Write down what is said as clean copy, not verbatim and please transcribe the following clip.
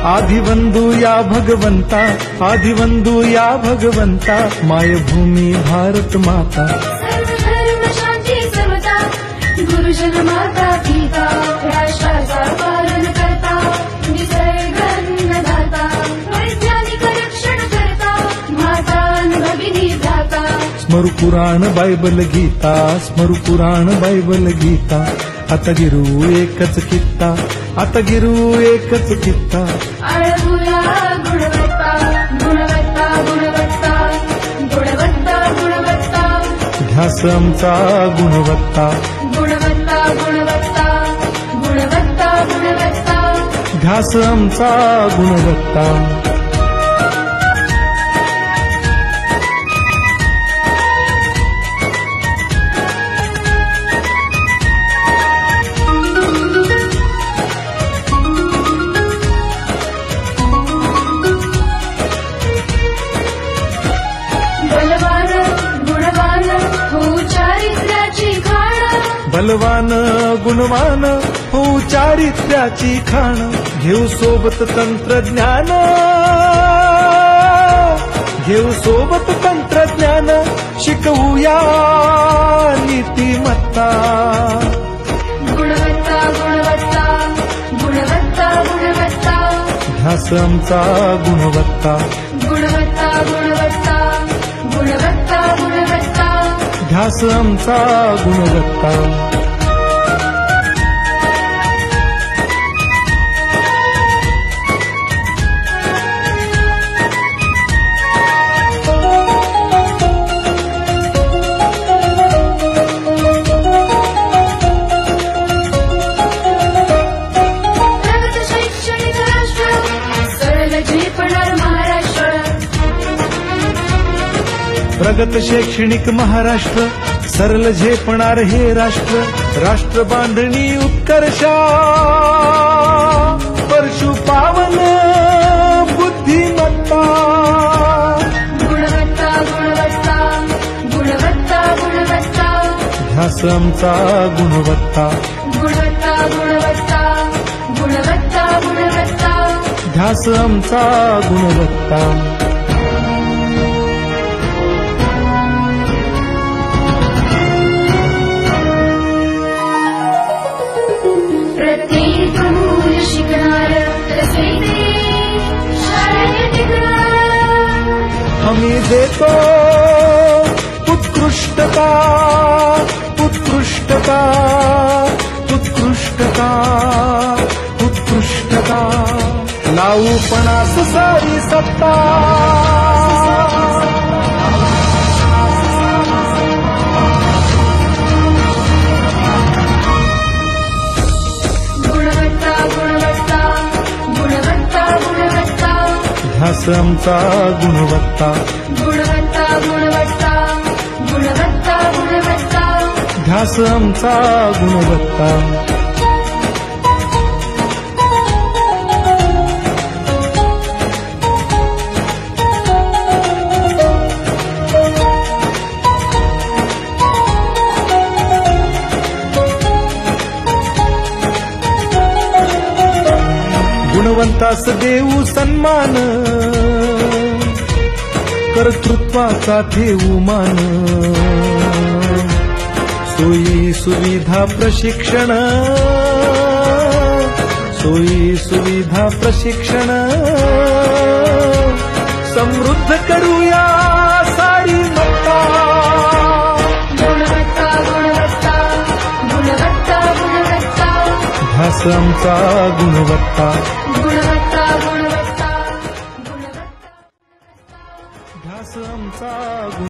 आदिवंदू या भगवंता, आदिवंदू या भगवंता, मायभूमी भारत माता. सर्वधर्म शांती समता, गुरुजन माता पिता, राष्ट्राचा पालन करता, निसर्ग अन्नदाता, वैज्ञानिक रक्षण करता, माता भगिनी भ्राता. स्मरू पुराण बायबल गीता, स्मरू पुराण बायबल गीता. आता गिरू एकच कित्ता, आता गिरू एकच कित्ता. आळवूया गुणवत्ता, गुणवत्ता, गुणवत्ता, गुणवत्ता, गुणवत्ता. ध्यास आमचा गुणवत्ता, गुणवत्ता, गुणवत्ता, गुणवत्ता, गुणवत्ता. ध्यास आमचा गुणवत्ता. बलवान गुणवान हो चारित्र्याची खाण. बलवान गुणवान हो चारित्र्याची खाण. घेऊ सोबत तंत्रज्ञान, घेऊ सोबत तंत्रज्ञान. शिकवूया नीतिमत्ता. गुणवत्ता, गुणवत्ता, गुणवत्ता, गुणवत्ता. ध्यास आमचा गुणवत्ता, गुणवत्ता, गुणवत्ता, गुणवत्ता, गुणवत्ता. ध्यास आमचा गुणवत्ता. प्रगत शैक्षणिक राष्ट्र, सरळ झेपणार महाराष्ट्र. प्रगत शैक्षणिक महाराष्ट्र, सरल झेपणार हे राष्ट्र. राष्ट्र बांधणी उत्कर्षा, परशु पावन बुद्धिमत्ता. गुणवत्ता, गुणवत्ता, गुणवत्ता, गुणवत्ता. ध्यास आमचा गुणवत्ता, गुणवत्ता, गुणवत्ता, गुणवत्ता, गुणवत्ता. ध्यास आमचा गुणवत्ता. प्रत्येक मूल शिकणार, तसे ते शाळेत टिकणार. आम्ही देतो उत्कृष्टता, उत्कृष्टता, उत्कृष्टता, उत्कृष्टता. लावू पणास सारी सत्ता. गुणवत्ता, गुणवत्ता, गुणवत्ता, गुणवत्ता. ध्यास आमचा गुणवत्ता, गुणवत्ता, गुणवत्ता, गुणवत्ता, गुणवत्ता. ध्यास आमचा गुणवत्ता. गुणवंतास देऊ सन्मान, कर्तृत्वाचा ठेवू मान. सोयी सुविधा प्रशिक्षण, सोयी सुविधा प्रशिक्षण. समृद्ध करूया सारी मत्ता. गुणवत्ता, गुणवत्ता, गुणवत्ता, गुणवत्ता. ध्यास आमचा गुणवत्ता, गुणवत्ता, गुणवत्ता, गुणवत्ता. ध्यास आमचा